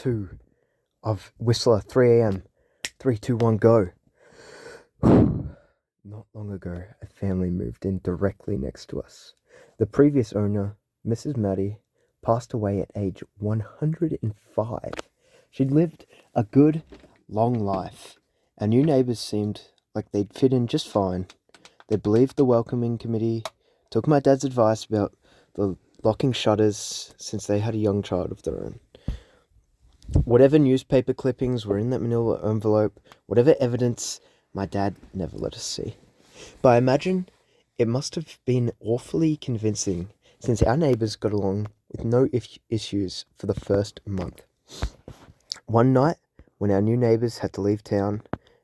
2 of Whistler, 3 a.m. 3, 2, 1, go. Not long ago, a family moved in directly next to us. The previous owner, Mrs. Maddie, passed away at age 105. She'd lived a good, long life. Our new neighbours seemed like they'd fit in just fine. They believed the welcoming committee, took my dad's advice about the locking shutters since they had a young child of their own. Whatever newspaper clippings were in that manila envelope, whatever evidence, my dad never let us see. But I imagine it must have been awfully convincing since our neighbours got along with no issues for the first month. One night, when our new neighbours had to leave town,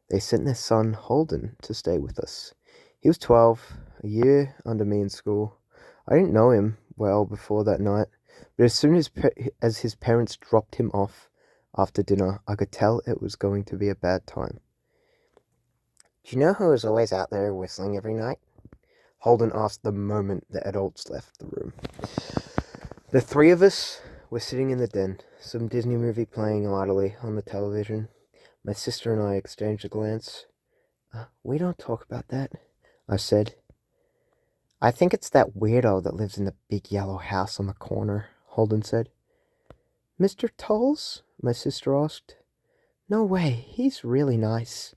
they sent their son Holden to stay with us. He was 12, a year under me in school. I didn't know him well before that night, but as soon as his parents dropped him off after dinner, I could tell it was going to be a bad time. Do you know who was always out there whistling every night? Holden asked the moment the adults left the room. The three of us were sitting in the den, some Disney movie playing idly on the television. My sister and I exchanged a glance. We don't talk about that, I said. I think it's that weirdo that lives in the big yellow house on the corner, Holden said. Mr. Tolls? My sister asked. No way, he's really nice.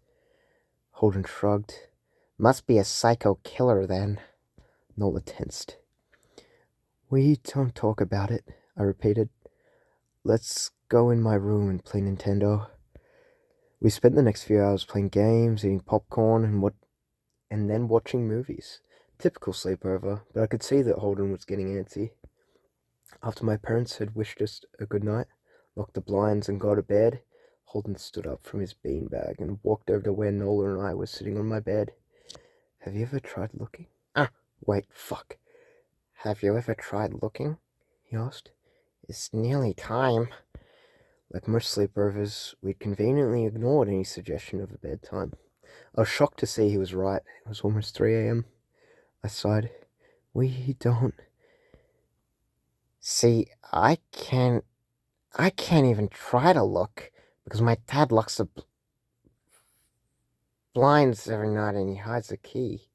Holden shrugged. Must be a psycho killer then. Nola tensed. We don't talk about it, I repeated. Let's go in my room and play Nintendo. We spent the next few hours playing games, eating popcorn, and then watching movies. Typical sleepover, but I could see that Holden was getting antsy. After my parents had wished us a good night, locked the blinds and got to bed, Holden stood up from his beanbag and walked over to where Nola and I were sitting on my bed. Have you ever tried looking? Wait, fuck. Have you ever tried looking? He asked. It's nearly time. Like most sleepovers, we'd conveniently ignored any suggestion of a bedtime. I was shocked to see he was right. It was almost 3 a.m. I sighed. We don't. See, I can't even try to look because my dad locks the blinds every night and he hides the key.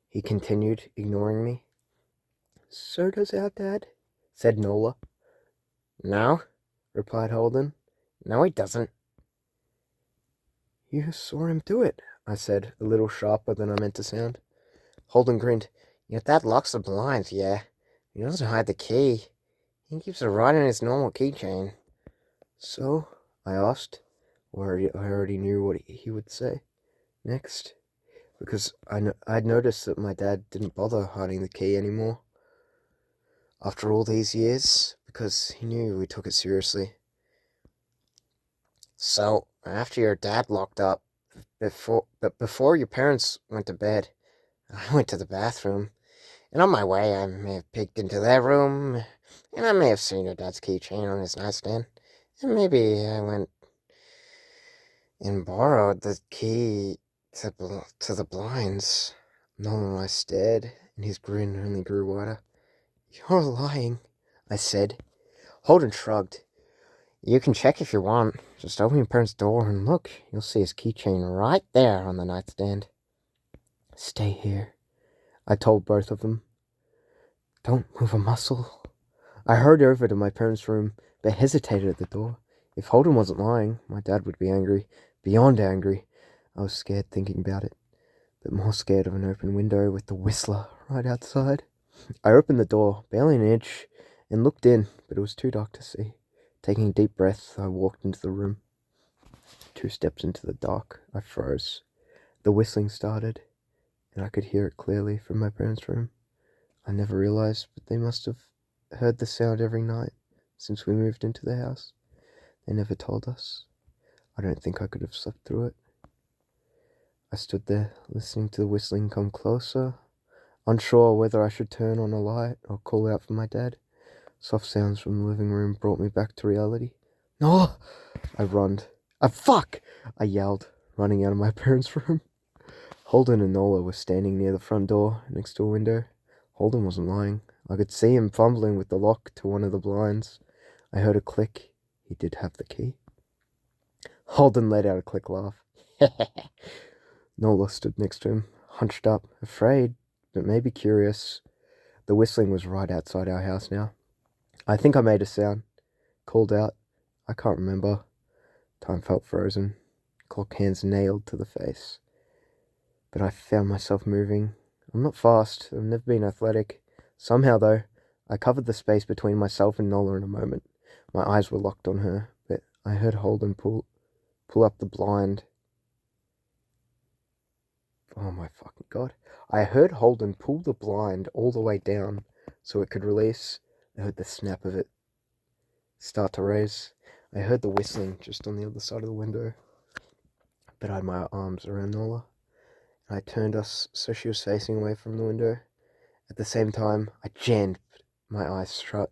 He continued, ignoring me. So does our dad, said Nola. No, replied Holden. No, he doesn't. You saw him do it, I said, a little sharper than I meant to sound. Holden grinned. Your dad locks the blinds, yeah. He doesn't hide the key. He keeps it right in his normal keychain. So? I asked. I already knew what he would say next, because I'd noticed that my dad didn't bother hiding the key anymore. After all these years, because he knew we took it seriously. So, after your dad locked up, before your parents went to bed, I went to the bathroom, and on my way I may have peeked into their room, and I may have seen your dad's keychain on his nightstand, and maybe I went and borrowed the key to the blinds. Nolan and I stared, and his grin only grew wider. You're lying, I said. Holden shrugged. You can check if you want. Just open your parents' door and look. You'll see his keychain right there on the nightstand. Stay here, I told both of them. Don't move a muscle. I hurried over to my parents' room, but hesitated at the door. If Holden wasn't lying, my dad would be angry, beyond angry. I was scared thinking about it, but more scared of an open window with the Whistler right outside. I opened the door, barely an inch, and looked in, but it was too dark to see. Taking a deep breath, I walked into the room. 2 steps into the dark, I froze. The whistling started, and I could hear it clearly from my parents' room. I never realized, but they must have heard the sound every night since we moved into the house. They never told us. I don't think I could have slept through it. I stood there, listening to the whistling come closer, unsure whether I should turn on a light or call out for my dad. Soft sounds from the living room brought me back to reality. No! I runned. Fuck! I yelled, running out of my parents' room. Holden and Nola were standing near the front door, next to a window. Holden wasn't lying. I could see him fumbling with the lock to one of the blinds. I heard a click. He did have the key. Holden let out a quick laugh. Nola stood next to him, hunched up, afraid, but maybe curious. The whistling was right outside our house now. I think I made a sound. Called out. I can't remember. Time felt frozen. Clock hands nailed to the face. But I found myself moving. I'm not fast. I've never been athletic. Somehow, though, I covered the space between myself and Nola in a moment. My eyes were locked on her, but I heard Holden pull up the blind. Oh my fucking god. I heard Holden pull the blind all the way down so it could release. I heard the snap of it start to raise. I heard the whistling just on the other side of the window. But I had my arms around Nola. I turned us so she was facing away from the window. At the same time, I jammed my eyes shut.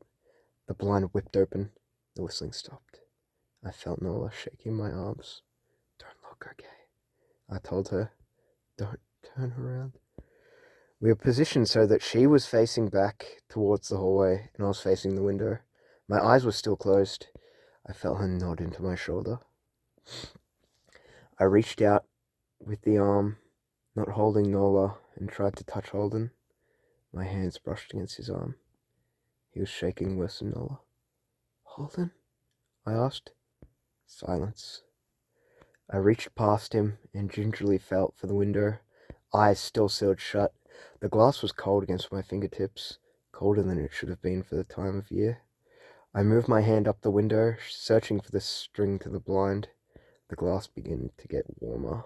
The blind whipped open. The whistling stopped. I felt Nola shaking my arms. Don't look, okay? I told her. Don't turn around. We were positioned so that she was facing back towards the hallway and I was facing the window. My eyes were still closed. I felt her nod into my shoulder. I reached out with the arm, not holding Nola, and tried to touch Holden. My hands brushed against his arm. He was shaking worse than Nola. Holden? I asked. Silence. I reached past him and gingerly felt for the window, eyes still sealed shut. The glass was cold against my fingertips, colder than it should have been for the time of year. I moved my hand up the window, searching for the string to the blind. The glass began to get warmer,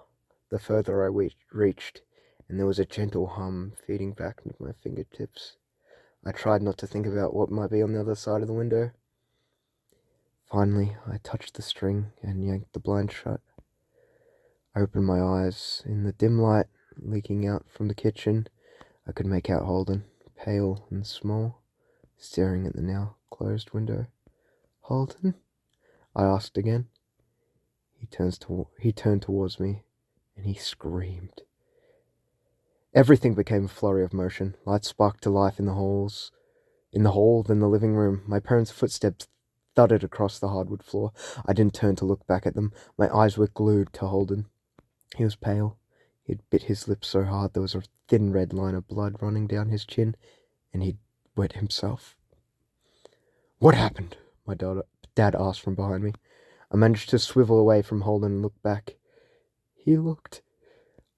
the further I reached, and there was a gentle hum feeding back into my fingertips. I tried not to think about what might be on the other side of the window. Finally, I touched the string and yanked the blind shut. I opened my eyes. In the dim light leaking out from the kitchen, I could make out Holden, pale and small, staring at the now closed window. Holden? I asked again. He turned towards me, and he screamed. Everything became a flurry of motion. Lights sparked to life in the hall, then the living room. My parents' footsteps thudded across the hardwood floor. I didn't turn to look back at them. My eyes were glued to Holden. He was pale. He had bit his lips so hard there was a thin red line of blood running down his chin, and he'd wet himself. What happened? My dad asked from behind me. I managed to swivel away from Holden and look back. He looked...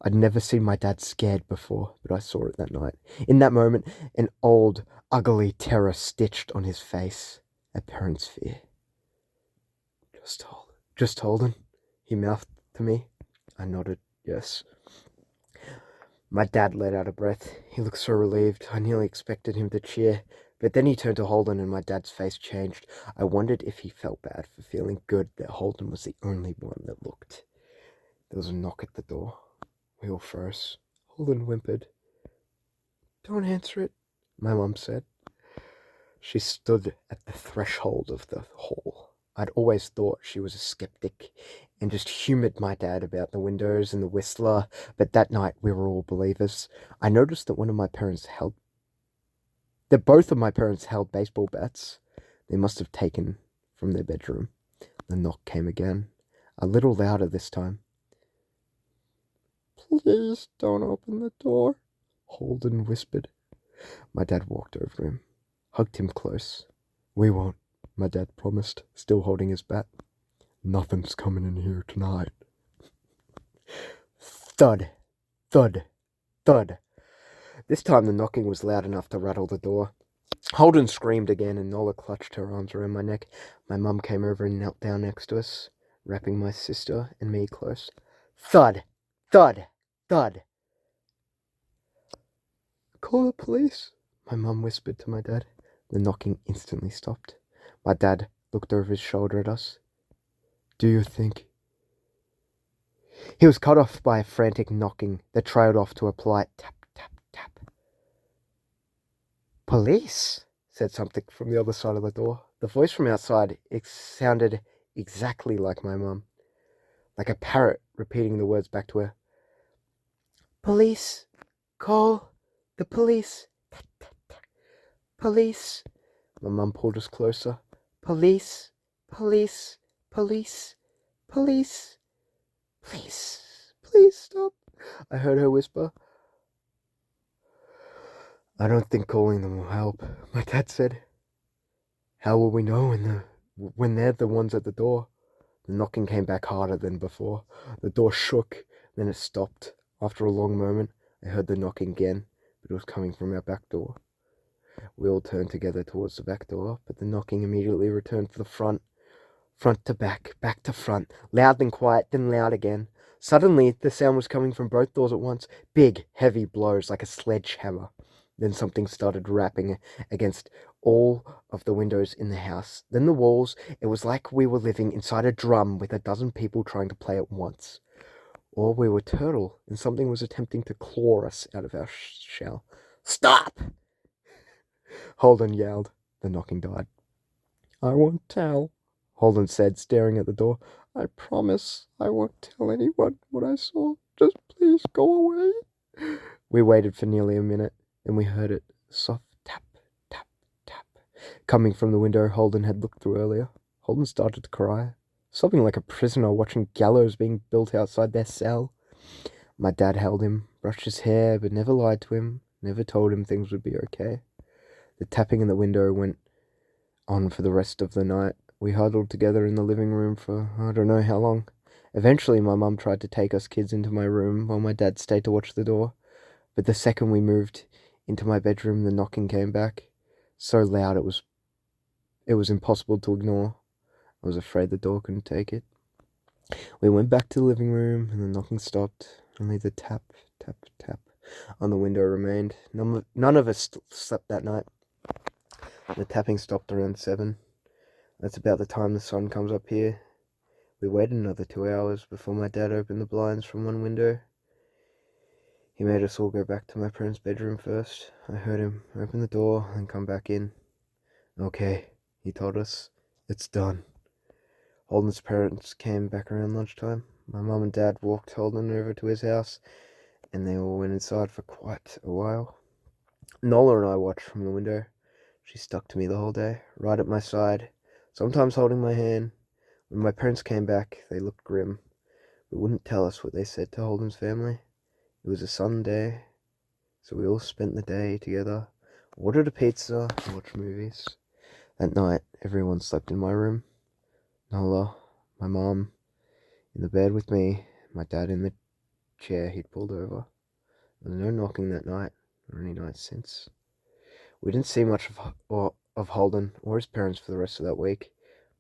I'd never seen my dad scared before, but I saw it that night. In that moment, an old, ugly terror stitched on his face. A parent's fear. Just Holden, he mouthed to me. I nodded, yes. My dad let out a breath. He looked so relieved. I nearly expected him to cheer. But then he turned to Holden and my dad's face changed. I wondered if he felt bad for feeling good that Holden was the only one that looked. There was a knock at the door. We all froze. Holden whimpered. Don't answer it, my mum said. She stood at the threshold of the hall. I'd always thought she was a skeptic and just humoured my dad about the windows and the whistler, but that night we were all believers. I noticed that both of my parents held baseball bats. They must have taken from their bedroom. The knock came again, a little louder this time. Please don't open the door, Holden whispered. My dad walked over him, hugged him close. We won't, my dad promised, still holding his bat. Nothing's coming in here tonight. Thud, thud, thud. This time the knocking was loud enough to rattle the door. Holden screamed again and Nola clutched her arms around my neck. My mum came over and knelt down next to us, wrapping my sister and me close. Thud, thud, thud. Call the police, my mum whispered to my dad. The knocking instantly stopped. My dad looked over his shoulder at us. Do you think... He was cut off by a frantic knocking that trailed off to a polite tap, tap, tap. Police, said something from the other side of the door. The voice from outside sounded exactly like my mum, like a parrot repeating the words back to her. Police, call the police. Police. My mum pulled us closer. Police, police, police, police. Please stop. I heard her whisper. I don't think calling them will help, my dad said. How will we know when they're the ones at the door? The knocking came back harder than before. The door shook, then it stopped. After a long moment, I heard the knocking again, but it was coming from our back door. We all turned together towards the back door, but the knocking immediately returned to the front. Front to back, back to front, loud then quiet, then loud again. Suddenly, the sound was coming from both doors at once, big, heavy blows like a sledgehammer. Then something started rapping against all of the windows in the house. Then the walls. It was like we were living inside a drum with a dozen people trying to play at once. Or we were turtle, and something was attempting to claw us out of our shell. Stop! Holden yelled. The knocking died. I won't tell, Holden said, staring at the door. I promise I won't tell anyone what I saw. Just please go away. We waited for nearly a minute, and we heard it. Soft tap, tap, tap. Coming from the window Holden had looked through earlier. Holden started to cry. Sobbing like a prisoner watching gallows being built outside their cell. My dad held him, brushed his hair, but never lied to him, never told him things would be okay. The tapping in the window went on for the rest of the night. We huddled together in the living room for I don't know how long. Eventually, my mum tried to take us kids into my room while my dad stayed to watch the door. But the second we moved into my bedroom, the knocking came back. So loud it was impossible to ignore. I was afraid the door couldn't take it. We went back to the living room, and the knocking stopped. Only the tap, tap, tap on the window remained. None of us slept that night. The tapping stopped around 7. That's about the time the sun comes up here. We waited another 2 hours before my dad opened the blinds from one window. He made us all go back to my parents' bedroom first. I heard him open the door and come back in. Okay, he told us. It's done. Holden's parents came back around lunchtime. My mum and dad walked Holden over to his house, and they all went inside for quite a while. Nola and I watched from the window. She stuck to me the whole day, right at my side, sometimes holding my hand. When my parents came back, they looked grim, but wouldn't tell us what they said to Holden's family. It was a Sunday, so we all spent the day together, ordered a pizza, and watched movies. That night, everyone slept in my room. Nola, my mom, in the bed with me, my dad in the chair he'd pulled over. There was no knocking that night, or any night since. We didn't see much of Holden or his parents for the rest of that week,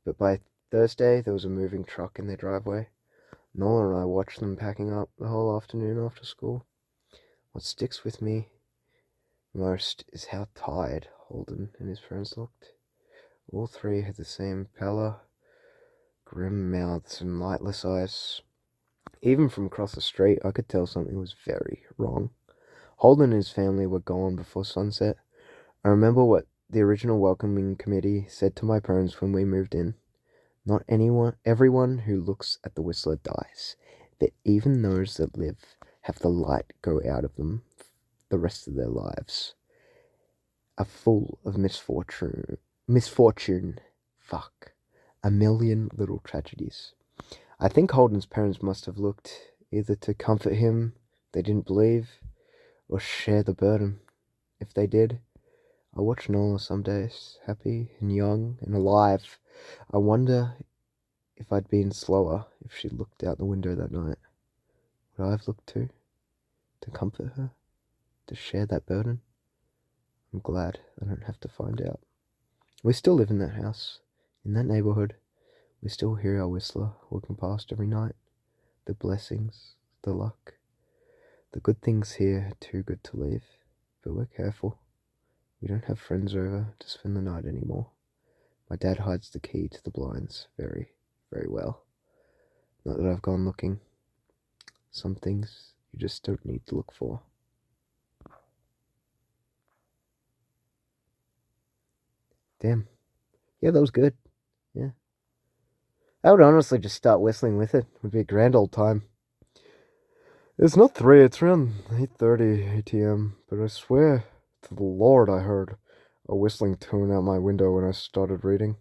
but by Thursday there was a moving truck in their driveway. Nola and I watched them packing up the whole afternoon after school. What sticks with me most is how tired Holden and his friends looked. All three had the same pallor, grim mouths and lightless eyes. Even from across the street, I could tell something was very wrong. Holden and his family were gone before sunset. I remember what the original welcoming committee said to my parents when we moved in. Not everyone who looks at the Whistler dies, but even those that live have the light go out of them the rest of their lives. Are full of misfortune. A million little tragedies. I think Holden's parents must have looked either to comfort him, they didn't believe, or share the burden. If they did, I watch Nola some days, happy and young and alive. I wonder if I'd been slower if she'd looked out the window that night. Would I have looked too? To comfort her? To share that burden? I'm glad I don't have to find out. We still live in that house, in that neighborhood. We still hear our whistler walking past every night. The blessings, the luck. The good things here are too good to leave, but we're careful. We don't have friends over to spend the night anymore. My dad hides the key to the blinds very, very well. Not that I've gone looking. Some things you just don't need to look for. Damn. Yeah, that was good. Yeah. I would honestly just start whistling with it. It would be a grand old time. It's not 3, it's around 8:30 ATM, but I swear to the Lord I heard a whistling tune out my window when I started reading.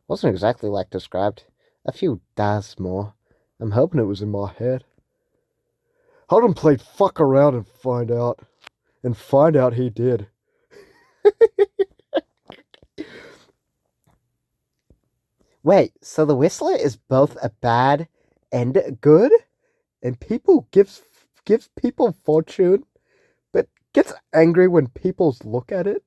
Wasn't exactly like described. A few das more. I'm hoping it was in my head. Holden played fuck around and find out. And find out he did. Wait, so the Whistler is both a bad and a good? And people gives people fortune, but gets angry when people look at it?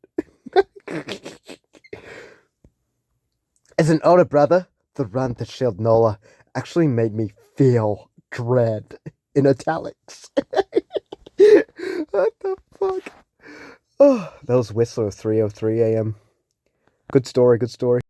As an older brother, the run to Shield Nola actually made me feel dread in italics. What the fuck? Oh, that was Whistler 3:03 a.m. Good story, good story.